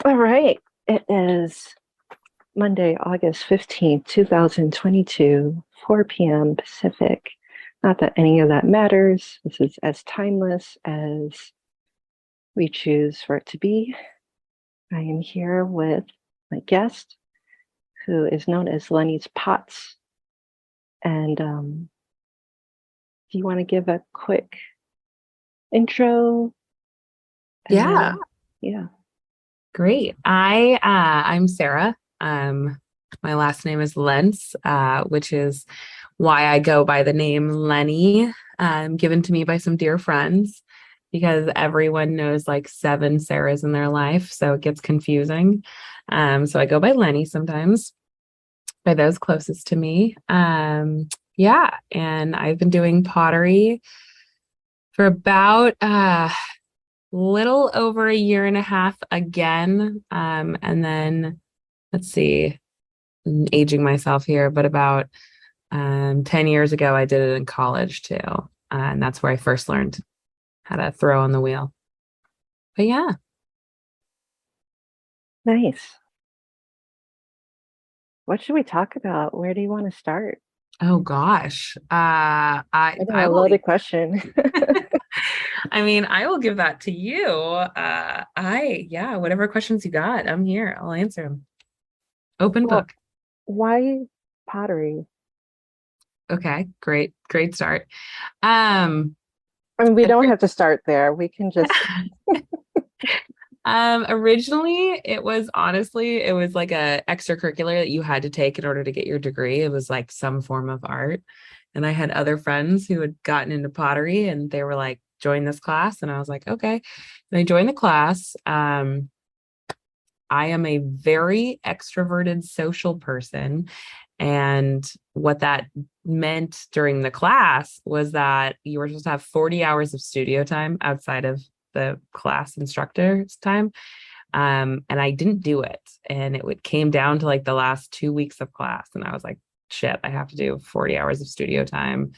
All right. It is Monday, August 15th, 2022, 4 p.m. Pacific. Not that any of that matters. This is as timeless as we choose for it to be. I am here with my guest, who is known as Lenny's Pots. And do you want to give a quick intro? And Yeah, then, yeah. great. I'm Sara. My last name is Lentz, which is why I go by the name Lenny, given to me by some dear friends, because everyone knows like seven Sarahs in their life, so it gets confusing. So I go by Lenny sometimes, by those closest to me. Yeah, and I've been doing pottery for about little over a year and a half again. And then let's see, I'm aging myself here, but about 10 years ago, I did it in college too. And that's where I first learned how to throw on the wheel. But yeah. Nice. What should we talk about? Where do you want to start? Oh gosh. I know, I a will loaded question. I mean, I will give that to you. Yeah, whatever questions you got, I'm here. I'll answer them. Open Well, book. why pottery? Okay, great start. Um, I mean, we don't have to start there. We can just, Originally it was like a extracurricular that you had to take in order to get your degree. It was like some form of art. And I had other friends who had gotten into pottery and they were like, join this class. And I was like, okay. And I joined the class. I am a very extroverted social person. And what that meant during the class was that you were supposed to have 40 hours of studio time outside of the class instructor's time. And I didn't do it. And came down to like the last 2 weeks of class. And I was like, shit, I have to do 40 hours of studio time.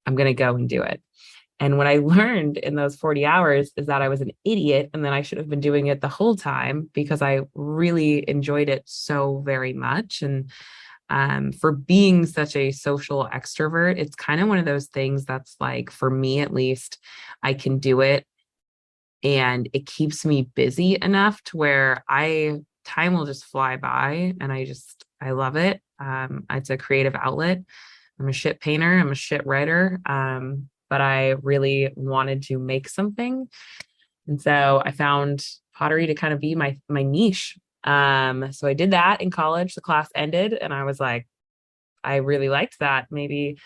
I'm going to go and do it. And what I learned in those 40 hours is that I was an idiot and then I should have been doing it the whole time because I really enjoyed it so very much. And for being such a social extrovert, it's kind of one of those things that's like, for me at least, I can do it and it keeps me busy enough to where time will just fly by and I love it. It's a creative outlet. I'm a shit painter, I'm a shit writer. But I really wanted to make something. And so I found pottery to kind of be my niche. So I did that in college. The class ended and I was like, I really liked that. Maybe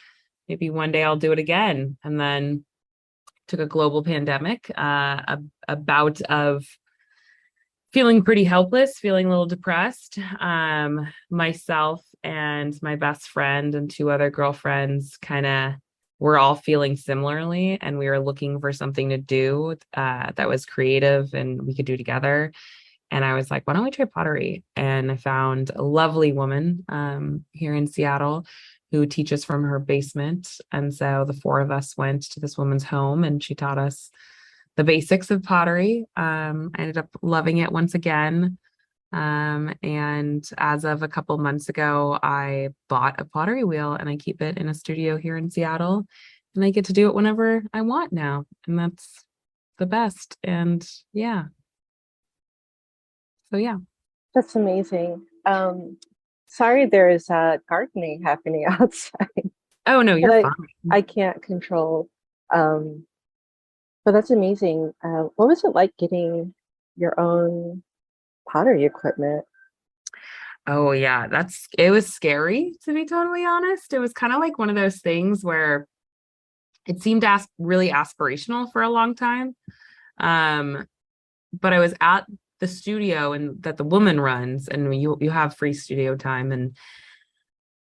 one day I'll do it again. And then took a global pandemic, a bout of feeling pretty helpless, feeling a little depressed. Myself and my best friend and two other girlfriends kind of were all feeling similarly, and we were looking for something to do that was creative and we could do together. And I was like, why don't we try pottery? And I found a lovely woman here in Seattle who teaches from her basement. And so the four of us went to this woman's home and she taught us the basics of pottery. I ended up loving it once again. And as of a couple months ago, I bought a pottery wheel and I keep it in a studio here in Seattle. And I get to do it whenever I want now. And that's the best. And yeah. So yeah. that's amazing. Sorry, there is gardening happening outside Oh no, that you're I fine. can't control. Um, but that's amazing. What was it like getting your own pottery equipment? Oh yeah, it was scary to be totally honest. It was kind of like one of those things where it seemed really aspirational for a long time. Um, but I was at the studio and that the woman runs, and you have free studio time, and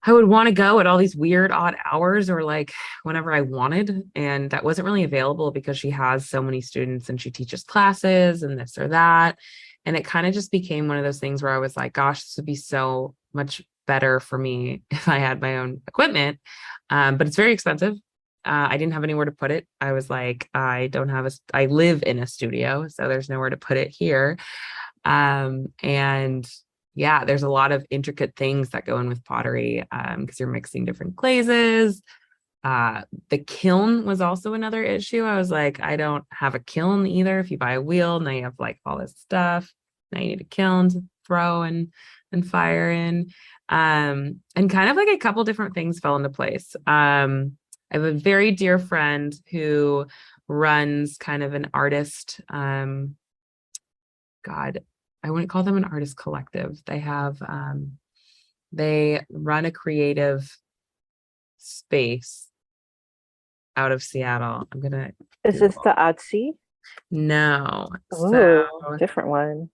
I would want to go at all these weird odd hours or like whenever I wanted, and that wasn't really available because she has so many students and she teaches classes and this or that. And it kind of just became one of those things where I was like, gosh, this would be so much better for me if I had my own equipment. But it's very expensive. I didn't have anywhere to put it. I was like, I don't have I live in a studio, so there's nowhere to put it here. And yeah, there's a lot of intricate things that go in with pottery, because you're mixing different glazes. The kiln was also another issue. I was like, I don't have a kiln either. If you buy a wheel, now you have like all this stuff. Now you need a kiln to throw and fire in. And kind of like a couple different things fell into place. I have a very dear friend who runs kind of an artist, God, I wouldn't call them an artist collective. They run a creative space out of Seattle. Is this the Odyssey? No. So, Oh, different one.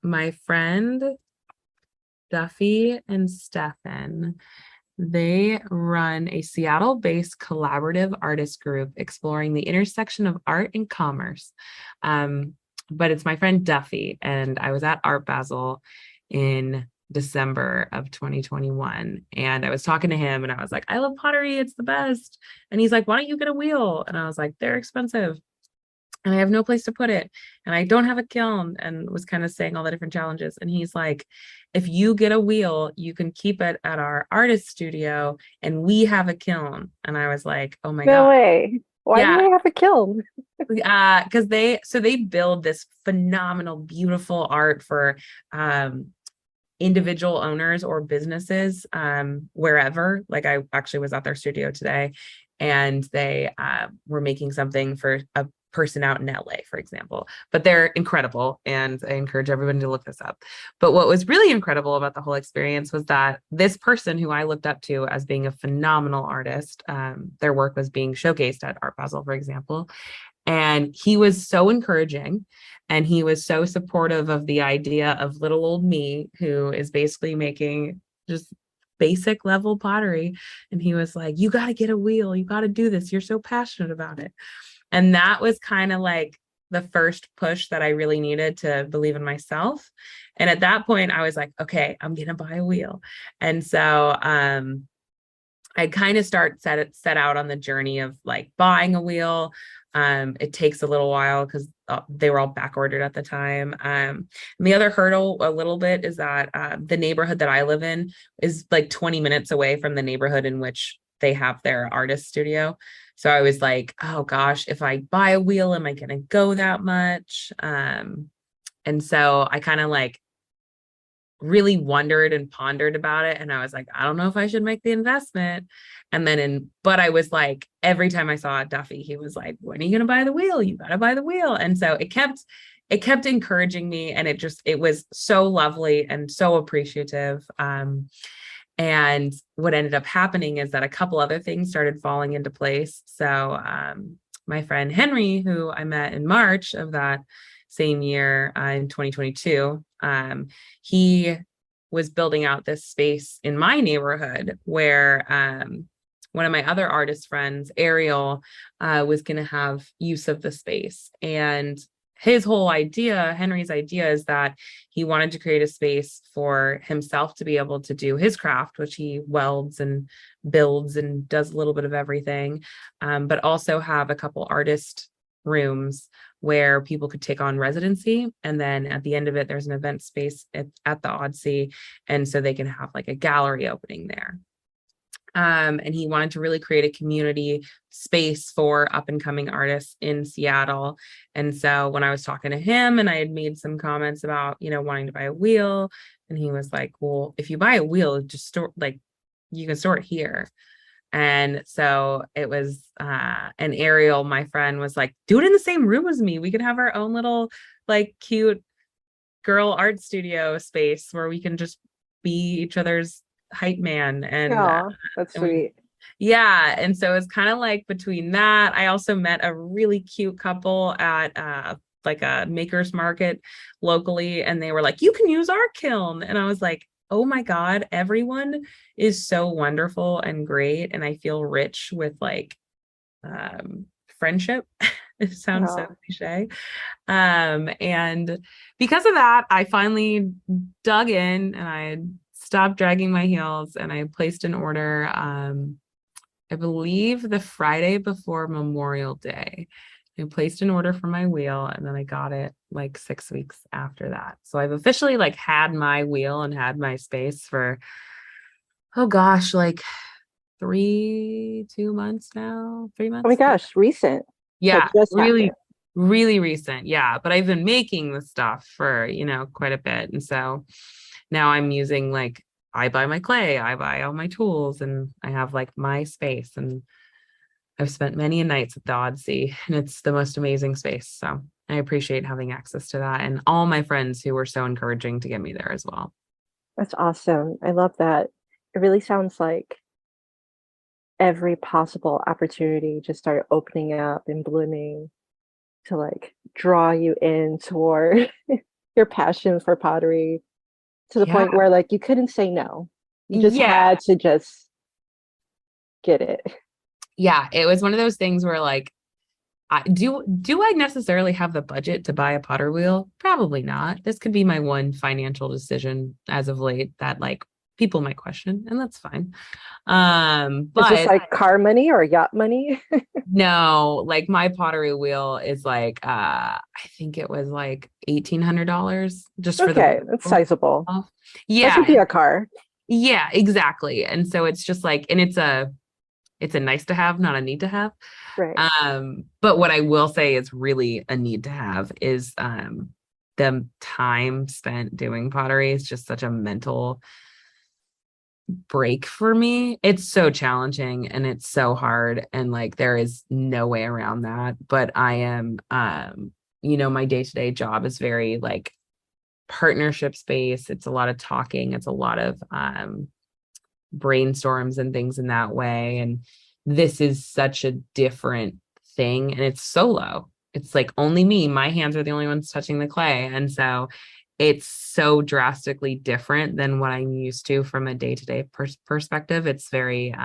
my friend Duffy and Stefan, they run a Seattle-based collaborative artist group exploring the intersection of art and commerce. But it's my friend Duffy, and I was at Art Basel in December of 2021, and I was talking to him, and I was like, I love pottery, it's the best. And he's like, why don't you get a wheel? And I was like, they're expensive, and I have no place to put it, and I don't have a kiln, and was kind of saying all the different challenges. And he's like, if you get a wheel, you can keep it at our artist studio, and we have a kiln. And I was like, oh my No God. way. Why do Yeah. they have a kiln? Because they build this phenomenal, beautiful art for individual owners or businesses, wherever. Like, I actually was at their studio today, and they were making something for a person out in LA, for example. But they're incredible, and I encourage everybody to look this up. But what was really incredible about the whole experience was that this person, who I looked up to as being a phenomenal artist, their work was being showcased at Art Basel, for example. And he was so encouraging, and he was so supportive of the idea of little old me, who is basically making just basic level pottery. And he was like, you got to get a wheel. You got to do this. You're so passionate about it. And that was kind of like the first push that I really needed to believe in myself. And at that point, I was like, okay, I'm going to buy a wheel. And so I kind of set out on the journey of like buying a wheel. It takes a little while because they were all back ordered at the time. And the other hurdle a little bit is that the neighborhood that I live in is like 20 minutes away from the neighborhood in which they have their artist studio. So I was like, oh gosh, if I buy a wheel, am I going to go that much? And so I kind of like really wondered and pondered about it. And I was like, I don't know if I should make the investment. And then but I was like, every time I saw Duffy, he was like, when are you going to buy the wheel? You got to buy the wheel. And so it kept encouraging me. And it was so lovely and so appreciative. And what ended up happening is that a couple other things started falling into place. So my friend Henry, who I met in March of that same year, in 2022, he was building out this space in my neighborhood where one of my other artist friends, Ariel, was going to have use of the space. And his whole idea, Henry's idea, is that he wanted to create a space for himself to be able to do his craft, which he welds and builds and does a little bit of everything, but also have a couple artist rooms where people could take on residency. And then at the end of it, there's an event space at the Odyssey. And so they can have like a gallery opening there. And he wanted to really create a community space for up and coming artists in Seattle. And so when I was talking to him, and I had made some comments about, wanting to buy a wheel, and he was like, well, if you buy a wheel, just store, like, you can store it here. And so it was, and Ariel, my friend, was like, do it in the same room as me. We could have our own little, like, cute girl art studio space where we can just be each other's hype man. And that's sweet. Yeah. And so it's kind of like between that. I also met a really cute couple at like a maker's market locally, and they were like, you can use our kiln. And I was like, oh my God, everyone is so wonderful and great. And I feel rich with like friendship. It sounds so cliche. And because of that, I finally dug in, and I stopped dragging my heels, and I placed an order, I believe the Friday before Memorial Day. I placed an order for my wheel and then I got it like 6 weeks after that. So I've officially like had my wheel and had my space for, oh gosh, like 2 months now, 3 months. Oh my gosh, recent. So it Yeah, just happened. really, really recent. Yeah. But I've been making the stuff for, quite a bit. And so now I'm using like, I buy my clay, I buy all my tools, and I have like my space. And I've spent many nights at the Odyssey, and it's the most amazing space. So I appreciate having access to that, and all my friends who were so encouraging to get me there as well. That's awesome. I love that. It really sounds like every possible opportunity just started opening up and blooming to like draw you in toward your passion for pottery to the Yeah. point where like you couldn't say no. You just Yeah. had to just get it. Yeah. It was one of those things where like, do I necessarily have the budget to buy a potter wheel? Probably not. This could be my one financial decision as of late that like people might question, and that's fine. Is this But like car money or yacht money? no, like my pottery wheel is like I think it was like $1,800 just for the Okay, that's wheel. sizable. That could Yeah, be a car. yeah, exactly. And so it's just like, and it's a nice to have, not a need to have. Right. But what I will say is really a need to have is the time spent doing pottery is just such a mental break for me. It's so challenging and it's so hard, and like there is no way around that. But I am my day-to-day job is very like partnership space. It's a lot of talking, it's a lot of brainstorms and things in that way. And this is such a different thing, and it's solo. It's like only me, my hands are the only ones touching the clay. And so it's so drastically different than what I'm used to from a day-to-day perspective. It's very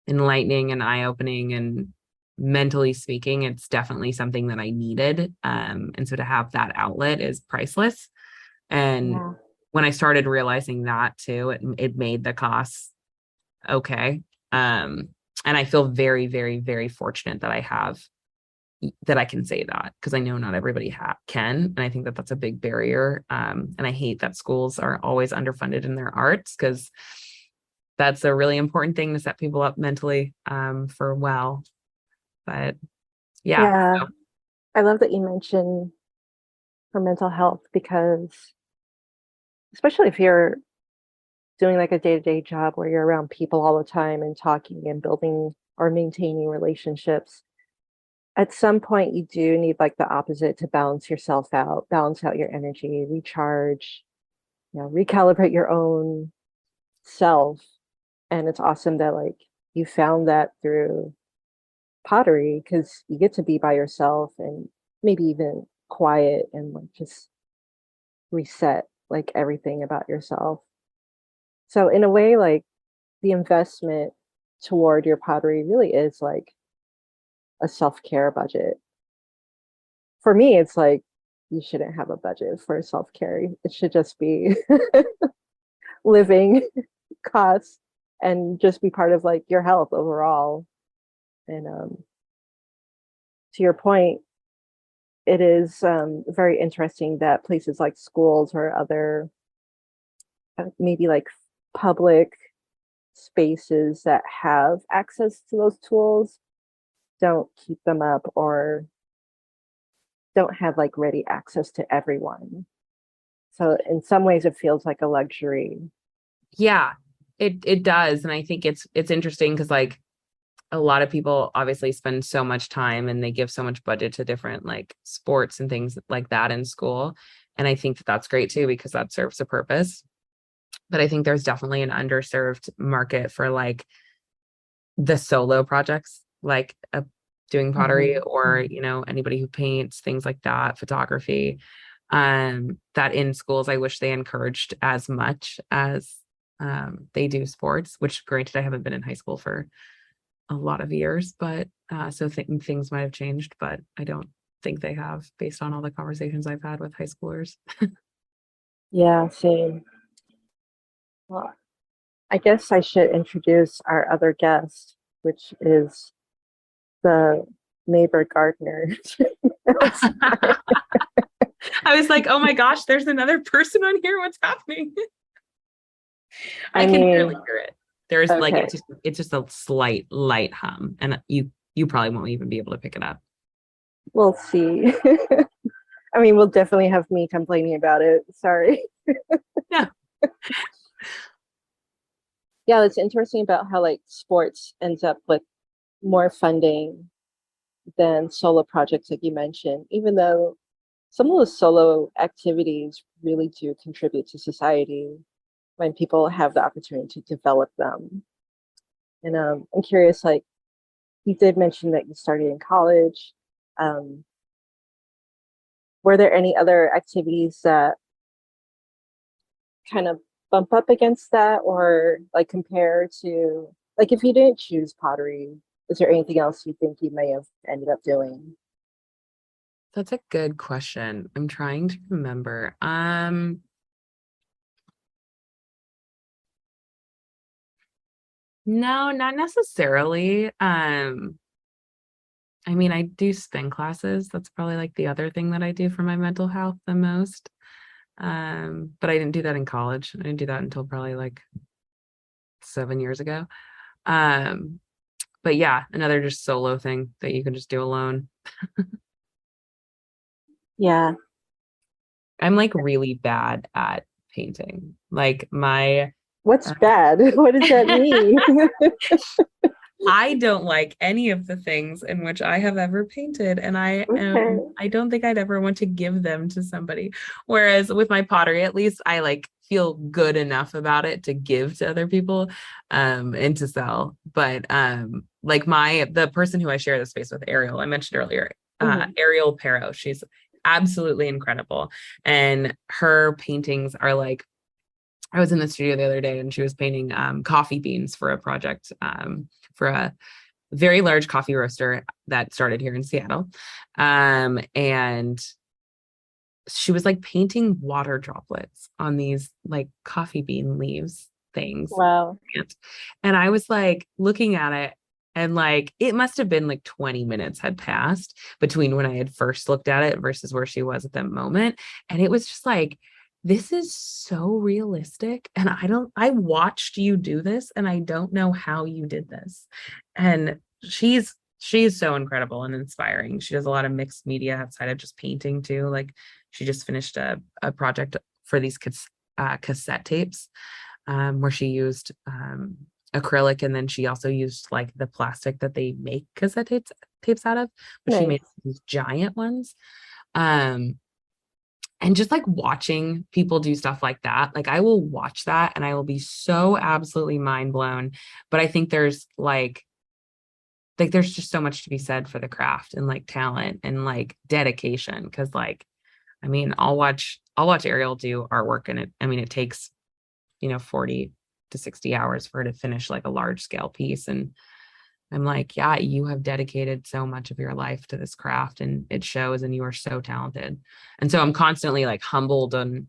enlightening and eye-opening, and mentally speaking, it's definitely something that I needed. And so to have that outlet is priceless. And Yeah. when I started realizing that too, it made the costs okay. And I feel very, very, very fortunate that I can say that, because I know not everybody can. And I think that that's a big barrier. And I hate that schools are always underfunded in their arts, because that's a really important thing to set people up mentally for well. But yeah. Yeah. So, I love that you mentioned for mental health because especially if you're doing like a day-to-day job where you're around people all the time and talking and building or maintaining relationships, at some point you do need like the opposite to balance yourself out, balance out your energy, recharge, recalibrate your own self. And it's awesome that like you found that through pottery because you get to be by yourself and maybe even quiet and like just reset like everything about yourself. So in a way, like the investment toward your pottery really is like a self-care budget. For me, it's like you shouldn't have a budget for self-care. It should just be living costs and just be part of like your health overall. And to your point, it is very interesting that places like schools or other maybe like public spaces that have access to those tools don't keep them up or don't have like ready access to everyone. So in some ways it feels like a luxury. yeah, it does. And I think it's interesting because like a lot of people obviously spend so much time and they give so much budget to different like sports and things like that in school. And I think that that's great too, because that serves a purpose. But I think there's definitely an underserved market for like the solo projects, like doing pottery, Mhm. or anybody who paints, things like that, photography. That in schools I wish they encouraged as much as they do sports, which granted I haven't been in high school for a lot of years, but so things might have changed, but I don't think they have, based on all the conversations I've had with high schoolers. Yeah, same. Well, I guess I should introduce our other guest, which is the neighbor gardener. I was like, oh my gosh, there's another person on here. What's happening? I can barely hear it. There's like okay. it's just a slight light hum, and you probably won't even be able to pick it up. We'll see. I mean, we'll definitely have me complaining about it. Sorry. Yeah. Yeah, it's interesting about how like sports ends up with more funding than solo projects, like you mentioned, even though some of those solo activities really do contribute to society when people have the opportunity to develop them. And I'm curious, like you did mention that you started in college. Um, were there any other activities that kind of bump up against that, or like compare to, like if you didn't choose pottery, is there anything else you think you may have ended up doing? That's a good question. I'm trying to remember. No, not necessarily. I mean, I do spin classes. That's probably like the other thing that I do for my mental health the most. But I didn't do that in college. I didn't do that until probably like 7 years ago. Um, but yeah, another just solo thing that you can just do alone. Yeah. I'm like really bad at painting. Like my What's uh, bad? What does that mean? I don't like any of the things in which I have ever painted, and Okay. I don't think I'd ever want to give them to somebody. Whereas with my pottery, at least I like feel good enough about it to give to other people, and to sell. But like the person who I share the space with, Ariel, I mentioned earlier, Mhm. Ariel Pero, she's absolutely incredible. And her paintings are like, I was in the studio the other day and she was painting coffee beans for a project, for a very large coffee roaster that started here in Seattle. And she was like painting water droplets on these like coffee bean leaves things. Wow. And I was like looking at it, and like it must have been like 20 minutes had passed between when I had first looked at it versus where she was at that moment. And it was just like, this is so realistic. And I watched you do this and I don't know how you did this. And she's so incredible and inspiring. She does a lot of mixed media outside of just painting too. Like she just finished a project for these cassette tapes, where she used acrylic, and then she also used like the plastic that they make cassette tapes out of, but she made Nice. these giant ones. Um, and just like watching people do stuff like that, like I will watch that and I will be so absolutely mind blown. But I think there's just so much to be said for the craft and like talent and like dedication. Cause like, I mean, I'll watch Ariel do artwork, and it takes 40 to 60 hours for her to finish like a large scale piece. And I'm like, yeah, you have dedicated so much of your life to this craft and it shows, and you are so talented. And so I'm constantly like humbled, and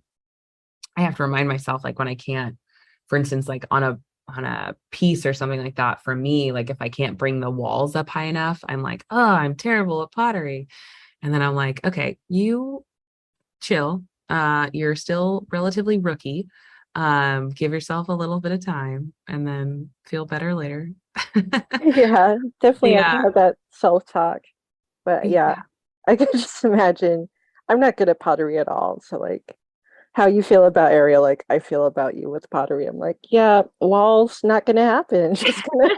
I have to remind myself, like when I can't, for instance, like on a piece or something like that, for me, like if I can't bring the walls up high enough, I'm like, oh, I'm terrible at pottery. And then I'm like, okay, you chill. You're still relatively rookie. Give yourself a little bit of time and then feel better later. Yeah, definitely have to Yeah. have that self-talk. But yeah, Yeah. I can just imagine. I'm not good at pottery at all. So like how you feel about Ariel, like I feel about you with pottery. I'm like, yeah, walls not gonna happen. It's just gonna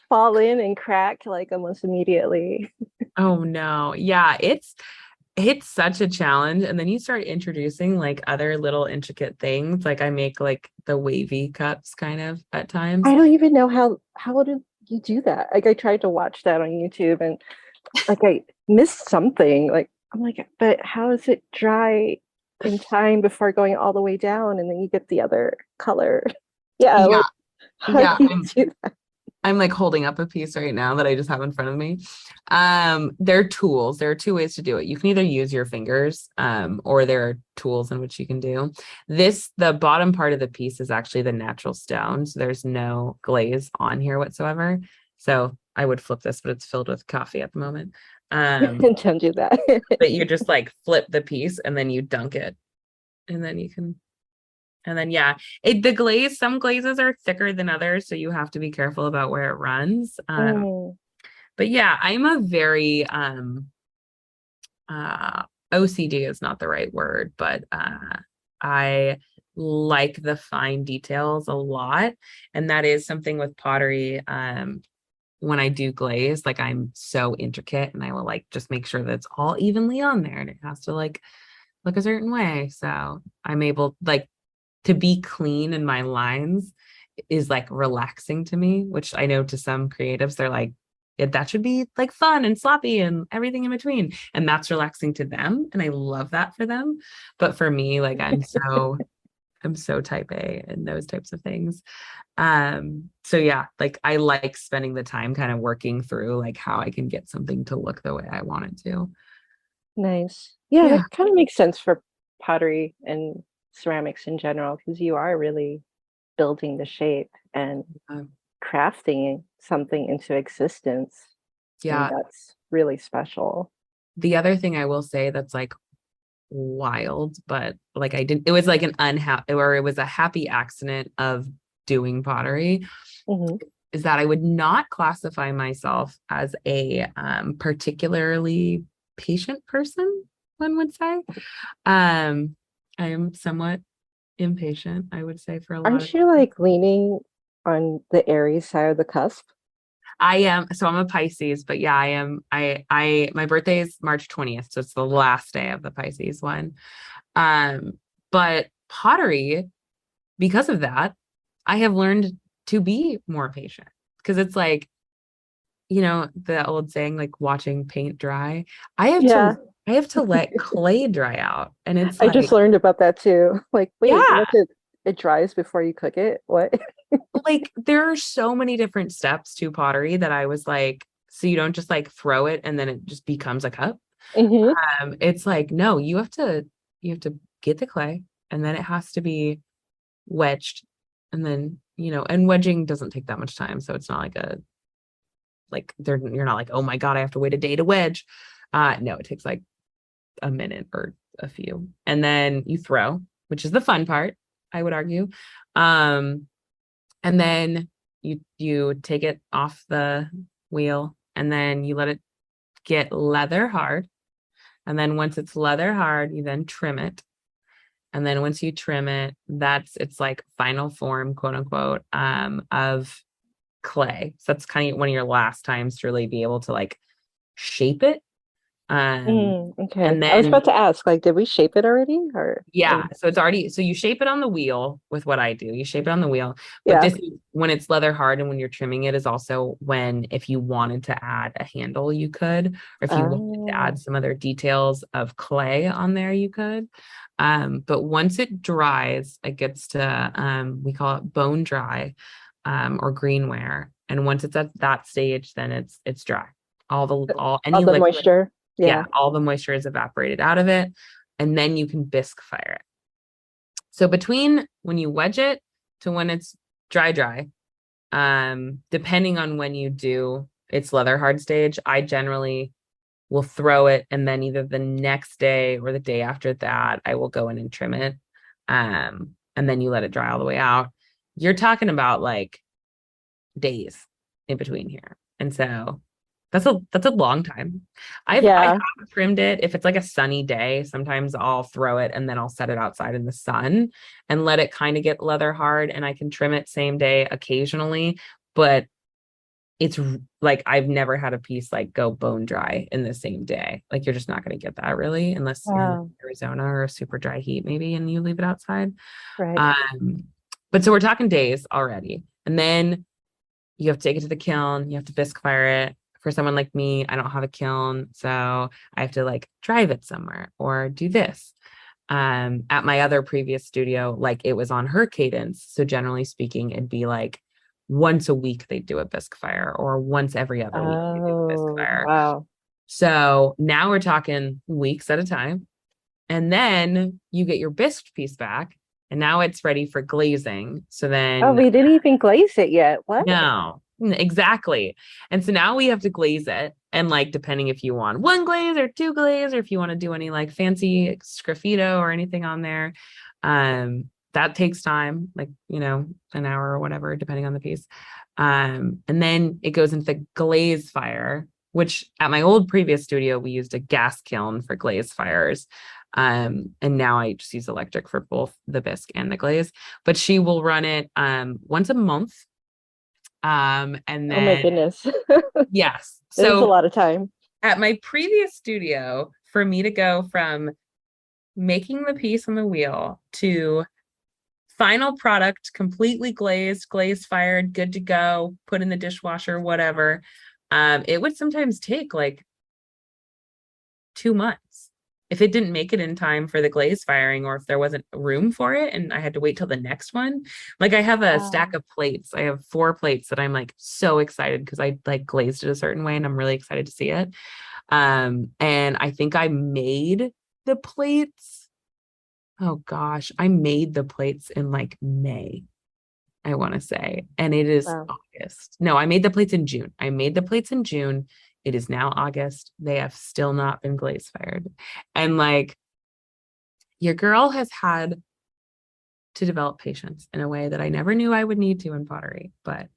fall in and crack like almost immediately. Oh no. Yeah, it's such a challenge. And then you start introducing like other little intricate things. Like I make like the wavy cups kind of at times. I don't even know how do you do that? Like I tried to watch that on YouTube and like I missed something. Like I'm like, but how is it dry in time before going all the way down and then you get the other color? Yeah, Yeah. like how do Yeah. you do that? I'm like holding up a piece right now that I just have in front of me. There are tools. There are two ways to do it. You can either use your fingers, or there are tools in which you can do this. The bottom part of the piece is actually the natural stone. So there's no glaze on here whatsoever. So I would flip this, but it's filled with coffee at the moment. Don't do that. But you just like flip the piece and then you dunk it. And then you can, and then yeah, the glaze, some glazes are thicker than others, so you have to be careful about where it runs. Mm, But yeah, I'm a very OCD is not the right word, but I like the fine details a lot. And that is something with pottery. When I do glaze, like I'm so intricate and I will like just make sure that it's all evenly on there and it has to like look a certain way. So I'm able like to be clean in my lines is like relaxing to me, which I know to some creatives, they're like, yeah, that should be like fun and sloppy and everything in between. And that's relaxing to them. And I love that for them. But for me, like I'm so type A and those types of things. So yeah, like I like spending the time kind of working through like how I can get something to look the way I want it to. nice. Yeah, Yeah. that kind of makes sense for pottery and ceramics in general, because you are really building the shape and Um, crafting something into existence. And yeah. that's really special. The other thing I will say that's like wild, but like I didn't, it was like an unhappy or it was a happy accident of doing pottery Hmm. is that I would not classify myself as a particularly patient person, one would say. I am somewhat impatient, I would say, for a lot of Aren't you like leaning on the Aries side of the cusp? I am so I'm a Pisces, but yeah, I am my birthday is March 20th, so it's the last day of the Pisces one. Um, but pottery, because of that, I have learned to be more patient because it's like, the old saying, like watching paint dry. I have Yeah, to I have to let clay dry out. And it's I just like, learned about that too. Like, wait, yeah, what? It dries before you cook it? What? like there are so many different steps to pottery that I was like, so you don't just like throw it and then it just becomes a cup. Hmm. It's like, no, you have to get the clay and then it has to be wedged. And then, and wedging doesn't take that much time. So it's not like you're not like, oh my God, I have to wait a day to wedge. No, it takes like a minute or a few. And then you throw, which is the fun part, I would argue. Um, and then you take it off the wheel and then you let it get leather hard. And then once it's leather hard, you then trim it. And then once you trim it, it's like final form, quote unquote, of clay. So that's kind of one of your last times to really be able to like shape it. Um, Mm, okay. and I was then about to ask, like, did we shape it already? yeah, so it's already, so you shape it on the wheel with what I do. You shape it on the wheel, but Yeah. this is when it's leather hard and when you're trimming it is also when if you wanted to add a handle, you could, or if you wanted to add Oh. some other details of clay on there, you could. But once it dries, it gets to we call it bone dry, or greenware. And once it's at that stage, then it's dry. All All any the liquid, moisture. yeah, Yeah. all the moisture is evaporated out of it. And then you can bisque fire it. So between when you wedge it to when it's dry, depending on when you do its leather hard stage, I generally will throw it and then either the next day or the day after that, I will go in and trim it. And then you let it dry all the way out. You're talking about like days in between here. And so that's a long time. I Yeah. have trimmed it. If it's like a sunny day, sometimes I'll throw it and then I'll set it outside in the sun and let it kind of get leather hard and I can trim it same day occasionally. But it's like I've never had a piece like go bone dry in the same day. Like you're just not going to get that really unless you're in like Wow. Arizona or a super dry heat maybe and you leave it outside. Right. Um, but so we're talking days already. And then you have to take it to the kiln, you have to bisque fire it. For someone like me, I don't have a kiln, so I have to like drive it somewhere or do this. At my other previous studio, like it was on her cadence. So generally speaking, it'd be like once a week they'd do a bisque fire or once every other week they do a bisque Oh, fire. wow. So now we're talking weeks at a time. And then you get your bisque piece back and now it's ready for glazing. So Oh, then we didn't even glaze it yet. What? no. Exactly. And so now we have to glaze it. And like, depending if you want one glaze or two glaze, or if you want to do any like fancy sgraffito or anything on there, that takes time, like, an hour or whatever, depending on the piece. And then it goes into the glaze fire, which at my old previous studio, we used a gas kiln for glaze fires. And now I just use electric for both the bisque and the glaze, but she will run it once a month. And Oh my then goodness. yes. It is a So lot of time. at my previous studio, for me to go from making the piece on the wheel to final product, completely glazed, glaze fired, good to go, put in the dishwasher, whatever, it would sometimes take like 2 months. If it didn't make it in time for the glaze firing, or if there wasn't room for it and I had to wait till the next one. Like, I have a stack of plates. I have 4 plates that I'm like so excited because I like glazed it a certain way and I'm really excited to see it. And I think I made the plates. Oh gosh, I made the plates in like May, I want to say. And it is Wow. August. No, I made the plates in June. I made the plates in June. It is now August. They have still not been glaze fired. And like, your girl has had to develop patience in a way that I never knew I would need to in pottery. But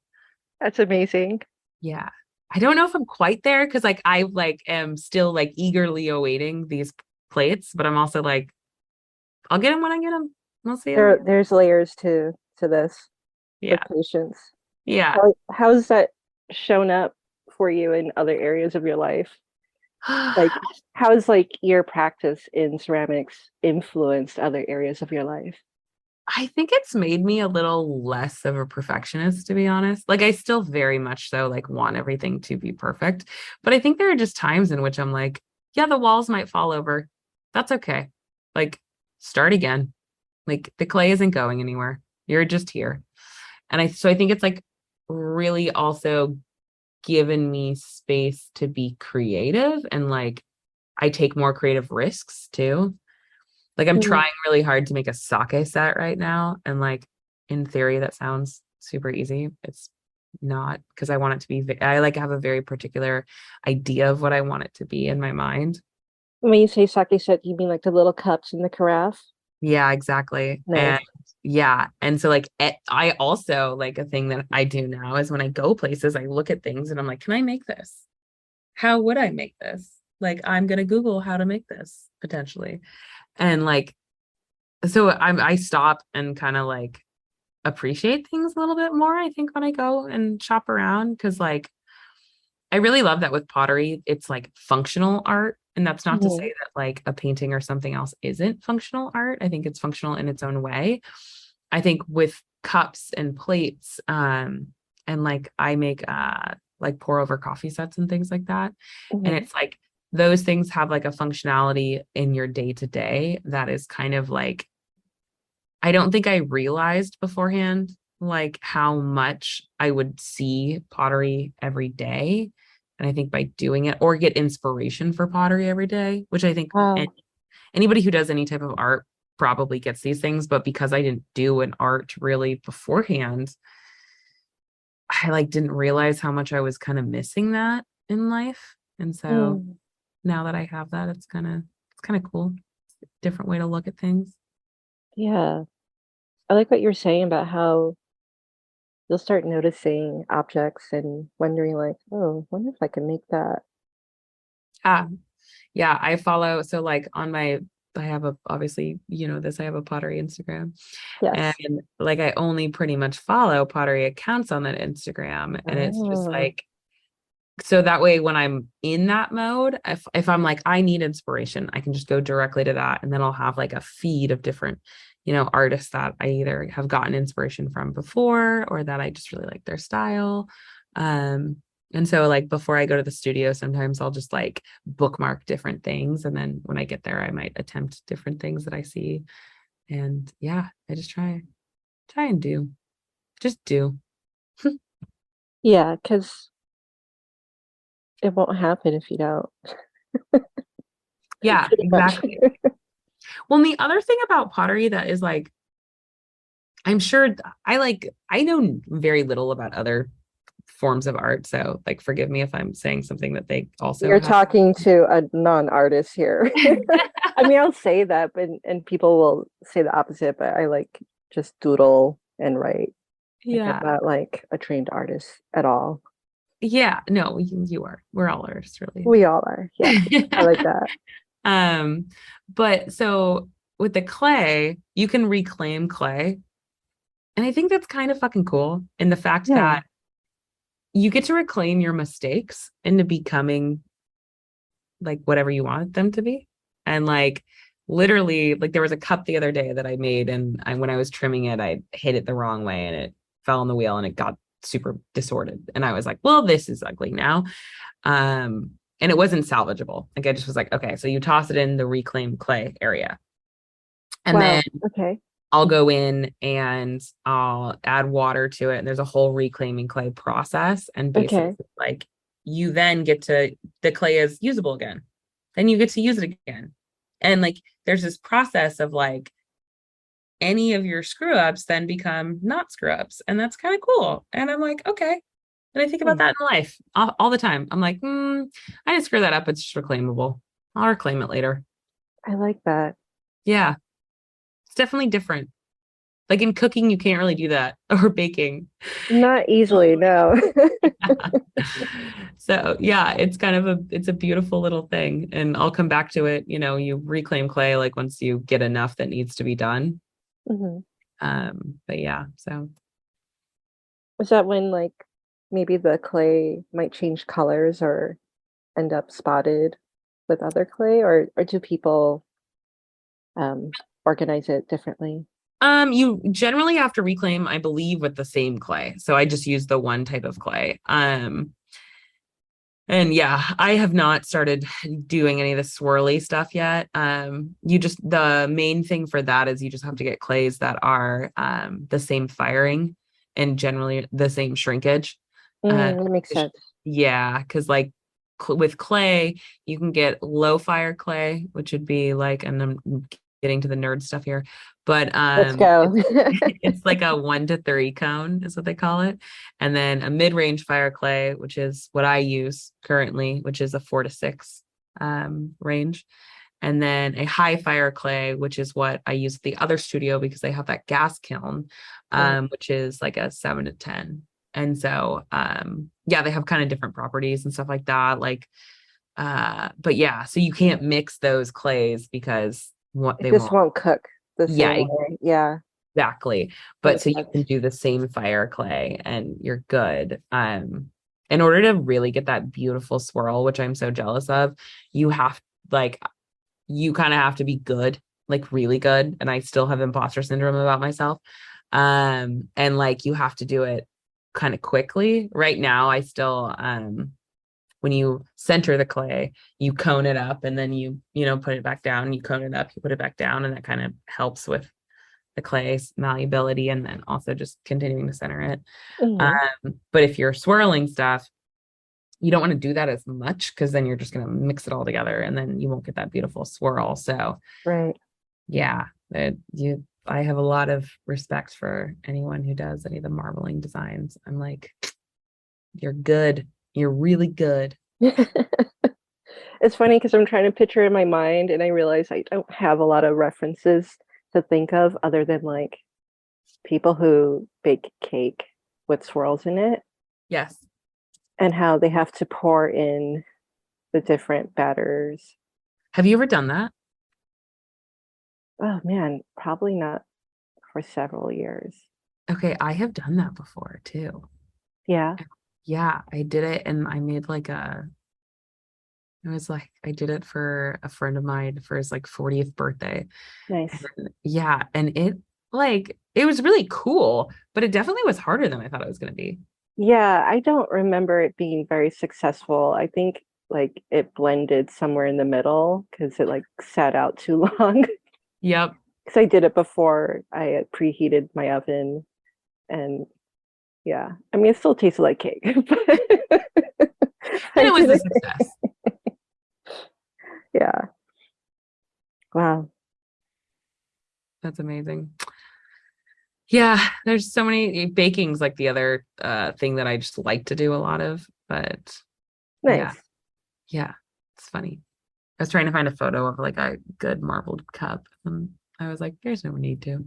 That's amazing. yeah, I don't know if I'm quite there, because like I like am still like eagerly awaiting these plates, but I'm also like, I'll get them when I get them. We'll see them. There's layers to this with Yeah. patience. Yeah. How's that shown up for you in other areas of your life? Like, how's like your practice in ceramics influenced other areas of your life? I think it's made me a little less of a perfectionist, to be honest. Like, I still very much so like want everything to be perfect, but I think there are just times in which I'm like, yeah, the walls might fall over. That's okay. Like, start again. Like, the clay isn't going anywhere. You're just here. And so I think it's like really also given me space to be creative, and like I take more creative risks too. Like, I'm Mhm. trying really hard to make a sake set right now. And like, in theory, that sounds super easy. It's not, because I want it to be, I like have a very particular idea of what I want it to be in my mind. When you say sake set, you mean like the little cups in the carafe? Yeah, exactly. And Nice. yeah. And so like, I also like, a thing that I do now is when I go places, I look at things and I'm like, can I make this? How would I make this? Like, I'm going to Google how to make this potentially. And like, so I stop and kind of like appreciate things a little bit more, I think, when I go and shop around. Cause like, I really love that with pottery, it's like functional art. And that's not to say Mhm. that like a painting or something else isn't functional art. I think it's functional in its own way. I think with cups and plates, and like I make like pour over coffee sets and things like that. And Mhm. it's like those things have like a functionality in your day to day that is kind of like, I don't think I realized beforehand like how much I would see pottery every day. And I think by doing it, or get inspiration for pottery every day, which I think Wow. anybody who does any type of art probably gets these things. But because I didn't do an art really beforehand, I like didn't realize how much I was kind of missing that in life. And so Mm. now that I have that, it's kind of cool. Different way to look at things. Yeah. I like what you're saying about how you'll start noticing objects and wondering like, oh, wonder if I can make that. Ah, yeah, I follow. So like on my, I have a, obviously, this, I have a pottery Instagram, and Yes. like I only pretty much follow pottery accounts on that Instagram. And it's just Oh. like, so that way when I'm in that mode, if I'm like, I need inspiration, I can just go directly to that. And then I'll have like a feed of different, artists that I either have gotten inspiration from before, or that I just really like their style. Um, and so like before I go to the studio, sometimes I'll just like bookmark different things. And then when I get there, I might attempt different things that I see. And yeah, I just try and do. Just do. Yeah, because it won't happen if you don't. Yeah, Pretty much. exactly. Well, and the other thing about pottery that is like, I'm sure I know very little about other forms of art. So like, forgive me if I'm saying something that they also You're have. talking to a non-artist here. I mean, I'll say that, but and people will say the opposite, but I like just doodle and write. Like I'm Yeah. not like a trained artist at all. Yeah. No, you are. We're all artists, really. We all are. Yeah. I like that. um, but so with the clay, you can reclaim clay. And I think that's kind of fucking cool in the fact Yeah. that you get to reclaim your mistakes into becoming like whatever you want them to be. And like literally, like there was a cup the other day that I made, and when I was trimming it, I hit it the wrong way and it fell on the wheel and it got super disordered. And I was like, well, this is ugly now. And it wasn't salvageable. Like I just was like, okay, so you toss it in the reclaimed clay area. And then Wow. Okay. I'll go in and I'll add water to it. And there's a whole reclaiming clay process. And Okay. basically, like, you then get to, the clay is usable again. Then you get to use it again. And like, there's this process of like, any of your screw ups then become not screw ups. And that's kind of cool. And I'm like, okay. And I think about Hmm. that in life all the time. I'm like, I didn't screw that up. It's just reclaimable. I'll reclaim it later. I like that. Yeah. It's definitely different. Like in cooking, you can't really do that, or baking. Not easily, no. So yeah, it's kind of it's a beautiful little thing. And I'll come back to it. You know, you reclaim clay like once you get enough that needs to be done. Hmm. But yeah, so Is that when like maybe the clay might change colors or end up spotted with other clay, or do people um organize it differently? you generally have to reclaim, I believe, with the same clay. So I just use the one type of clay. And yeah, I have not started doing any of the swirly stuff yet. You just, the main thing for that is you just have to get clays that are the same firing and generally the same shrinkage. That makes sense. Yeah, because like with clay, you can get low fire clay, which would be like, and I'm getting to the nerd stuff here, but Let's go. it's like a 1 to 3 cone is what they call it. And then a mid-range fire clay, which is what I use currently, which is a 4 to 6 range. And then a high fire clay, which is what I use at the other studio because they have that gas kiln, Right. which is like a 7 to 10. And so yeah, they have kind of different properties and stuff like that. Like but yeah, so you can't mix those clays because what It they just won't. won't cook the Yeah, same way. Yeah, exactly. But makes so you sense. can do the same fire clay and you're good. In order to really get that beautiful swirl, which I'm so jealous of, you have like you kind of have to be good, like really good. And I still have imposter syndrome about myself. And like you have to do it kind of quickly. Right now, I still when you center the clay, you cone it up and then you know, put it back down, you cone it up, you put it back down, and that kind of helps with the clay's malleability and then also just continuing to center it. Hmm. But if you're swirling stuff, you don't want to do that as much because then you're just going to mix it all together and then you won't get that beautiful swirl. So Right. yeah, I have a lot of respect for anyone who does any of the marbling designs. I'm like, you're good. You're really good. It's funny because I'm trying to picture in my mind and I realize I don't have a lot of references to think of other than like people who bake cake with swirls in it Yes. and how they have to pour in the different batters. Have you ever done that? Oh man, probably not for several years. Okay, I have done that before too. Yeah, Yeah, I did it and I made like it was like I did it for a friend of mine for his like 40th birthday. nice. And yeah, and it was really cool, but it definitely was harder than I thought it was going to be. Yeah, I don't remember it being very successful. I think like it blended somewhere in the middle because it like sat out too long. Yep. Because I did it before I had preheated my oven and yeah, I mean, it still tasted like cake, but And I it was did a it. success. Yeah. Wow. That's amazing. Yeah, there's so many. Baking's like the other thing that I just like to do a lot of, but yeah, Nice. yeah, it's funny. I was trying to find a photo of like a good marbled cup, and I was like, there's no need to.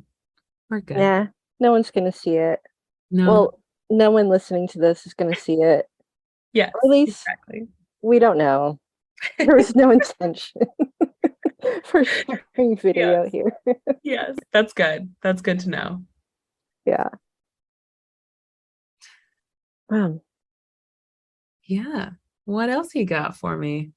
We're good. Yeah, no one's gonna see it. No. Well, no one listening to this is gonna see it. Yes, Or at least exactly. we don't know. There was no intention for sharing Yes, video here. yes, that's good. That's good to know. Yeah. Um, Yeah. What else you got for me?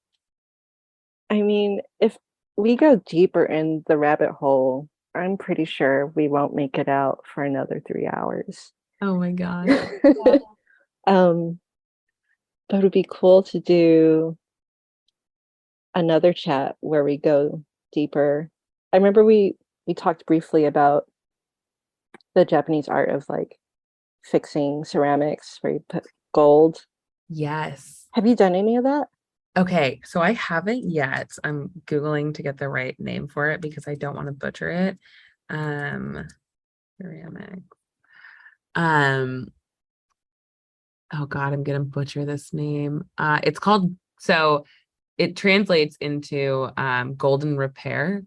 I mean, if we go deeper in the rabbit hole, I'm pretty sure we won't make it out for another 3 hours. Oh my gosh. um, but it would be cool to do another chat where we go deeper. I remember we talked briefly about the Japanese art of like fixing ceramics where you put gold. Yes. Have you done any of that? Okay, so I haven't yet. I'm Googling to get the right name for it because I don't want to butcher it. Ceramic. Um, oh God, I'm gonna butcher this name. It's called, so it translates into golden repair,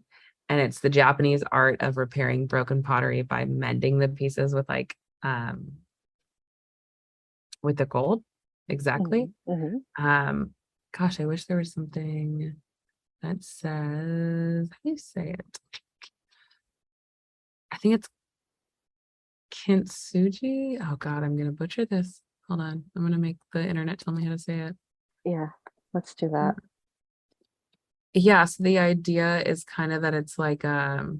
and it's the Japanese art of repairing broken pottery by mending the pieces with the gold. Exactly. Mm-hmm. Um, gosh, I wish there was something that says, how do you say it? I think it's kintsugi. Oh God, I'm gonna butcher this. Hold on. I'm gonna make the internet tell me how to say it. Yeah, let's do that. Yeah, so the idea is kind of that it's like that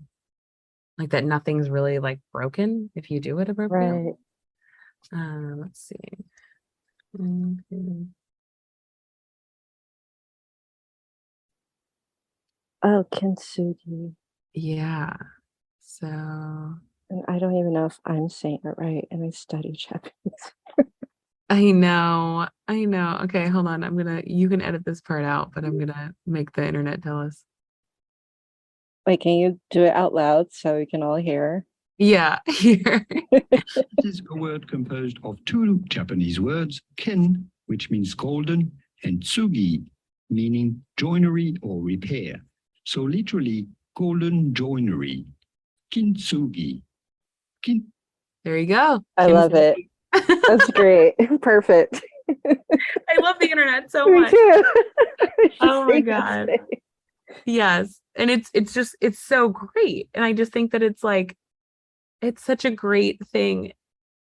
nothing's really like broken if you do it appropriately. Right. Let's see. Mhm. Oh, kintsugi. Yeah. So And I don't even know if I'm saying it right, and I study Japanese. I know. I know. Okay, hold on. You can edit this part out, but I'm gonna make the internet tell us. Wait, can you do it out loud so we can all hear? Yeah, here. It is a word composed of two Japanese words, ken, which means golden, and tsugi, meaning joinery or repair. So literally, golden joinery. Kintsugi. Kin. There you go. I love it. That's great. Perfect. I love the internet so Me much. too. Oh my God. Yes. And it's so great. And I just think that it's such a great thing,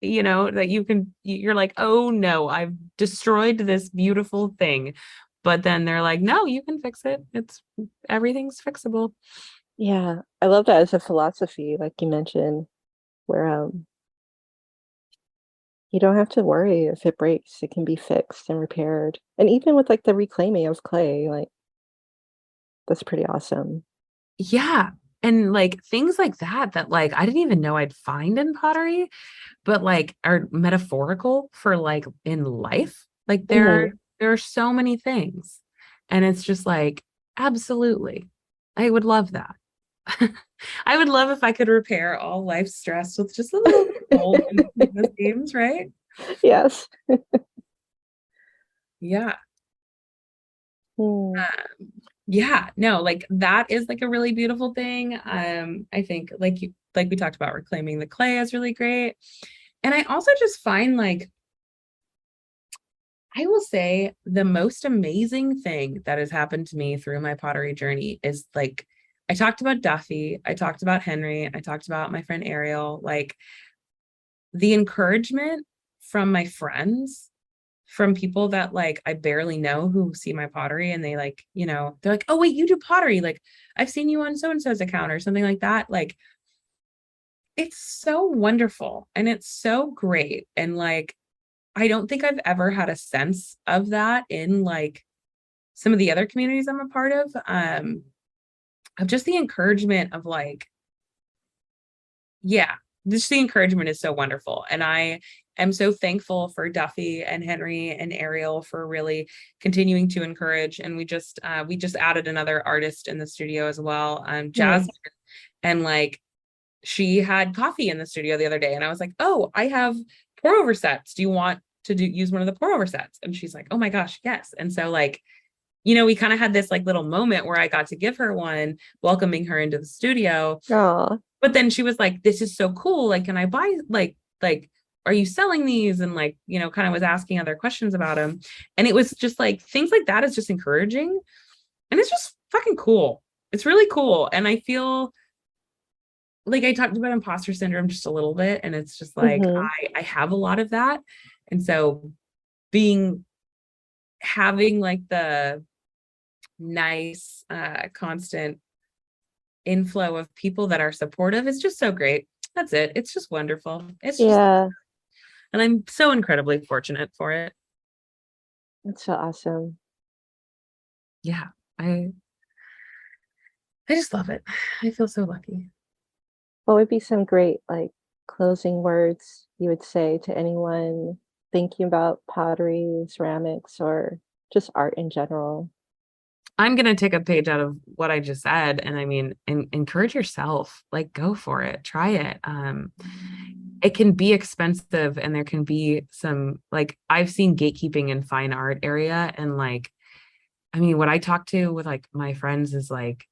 that you're like, oh no, I've destroyed this beautiful thing. But then they're like, no, you can fix it. Everything's fixable. Yeah, I love that as a philosophy, like you mentioned, where you don't have to worry if it breaks. It can be fixed and repaired. And even with like the reclaiming of clay, like that's pretty awesome. Yeah. And like things like that like I didn't even know I'd find in pottery, but like are metaphorical for like in life. Like Mhm. there are so many things. And it's just like, absolutely. I would love that. I would love if I could repair all life stress with just a little gold and this games, right? Yes. Yeah. Hmm. Yeah, no, like that is like a really beautiful thing. I think like we talked about, reclaiming the clay is really great. And I also just find like, I will say the most amazing thing that has happened to me through my pottery journey is like, I talked about Duffy, I talked about Henry, I talked about my friend Ariel, like the encouragement from my friends, from people that like I barely know who see my pottery, and they like, they're like, oh wait, you do pottery. Like I've seen you on so-and-so's account or something like that. Like it's so wonderful and it's so great. And like, I don't think I've ever had a sense of that in like some of the other communities I'm a part of just the encouragement of like, yeah, just the encouragement is so wonderful. And I am so thankful for Duffy and Henry and Ariel for really continuing to encourage. And we just added another artist in the studio as well, Jasmine. Nice. And like she had coffee in the studio the other day, and I was like, oh, I have pour over sets. Do you want to use one of the pour over sets? And she's like, oh my gosh, yes. And so like, we kind of had this like little moment where I got to give her one, welcoming her into the studio. Oh, But then she was like, this is so cool. Like, can I buy like, are you selling these? And like, kind of was asking other questions about them. And it was just like, things like that is just encouraging. And it's just fucking cool. It's really cool. And I feel like I talked about imposter syndrome just a little bit. And it's just like, I have a lot of that. And so having like the nice, constant inflow of people that are supportive is just so great. That's it. It's just wonderful. It's just, and I'm so incredibly fortunate for it. that's so awesome. Yeah, I just love it. I feel so lucky. What would be some great like closing words you would say to anyone thinking about pottery, ceramics, or just art in general? I'm going to take a page out of what I just said. And I mean, encourage yourself, like go for it, try it. It can be expensive, and there can be some, like, I've seen gatekeeping in fine art area. And like, I mean, what I talk to with like my friends is like,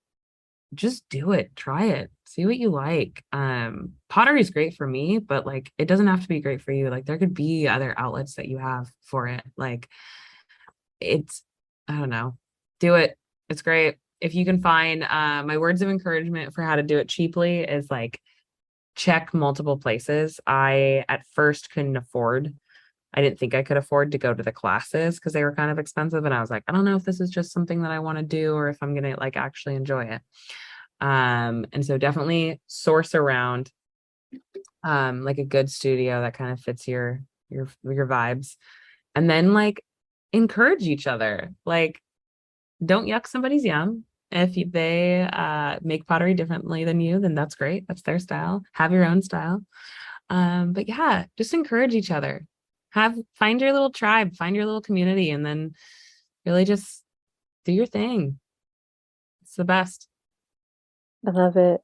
just do it, try it, see what you like. Pottery is great for me, but like, it doesn't have to be great for you. Like there could be other outlets that you have for it. Like I don't know, do it. It's great. If you can find, my words of encouragement for how to do it cheaply is like, check multiple places. I at first I didn't think I could afford to go to the classes because they were kind of expensive. And I was like, I don't know if this is just something that I want to do or if I'm going to like actually enjoy it. And so definitely source around, like a good studio that kind of fits your vibes, and then like encourage each other. Like, don't yuck somebody's yum. If they make pottery differently than you, then that's great. That's their style. Have your own style. But yeah, just encourage each other. Find your little tribe, find your little community, and then really just do your thing. It's the best. I love it.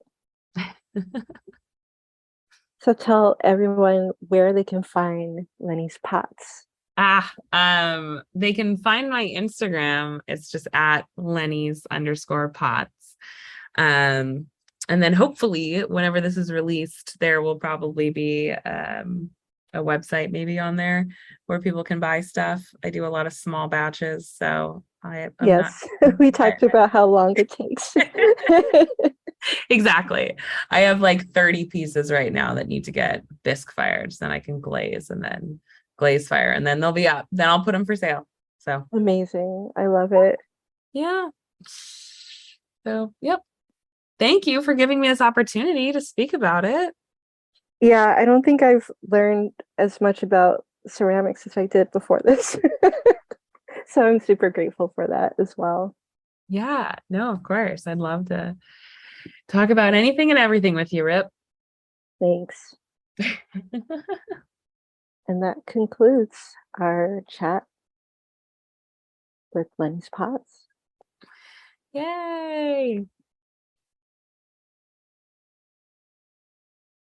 So tell everyone where they can find Lenny's pots. They can find my Instagram. It's just at Lenny's_pots. And then hopefully whenever this is released, there will probably be a website maybe on there where people can buy stuff. I do a lot of small batches, so Yes, we talked about how long it takes. Exactly. I have like 30 pieces right now that need to get bisque fired, so then I can glaze, and then Glaze Fire, and then they'll be up. Then I'll put them for sale. So amazing. I love it. yeah. So, yep. Thank you for giving me this opportunity to speak about it. Yeah, I don't think I've learned as much about ceramics as I did before this. So I'm super grateful for that as well. Yeah, no, of course. I'd love to talk about anything and everything with you, Rip. Thanks. And that concludes our chat with Lenny's Pots. Yay.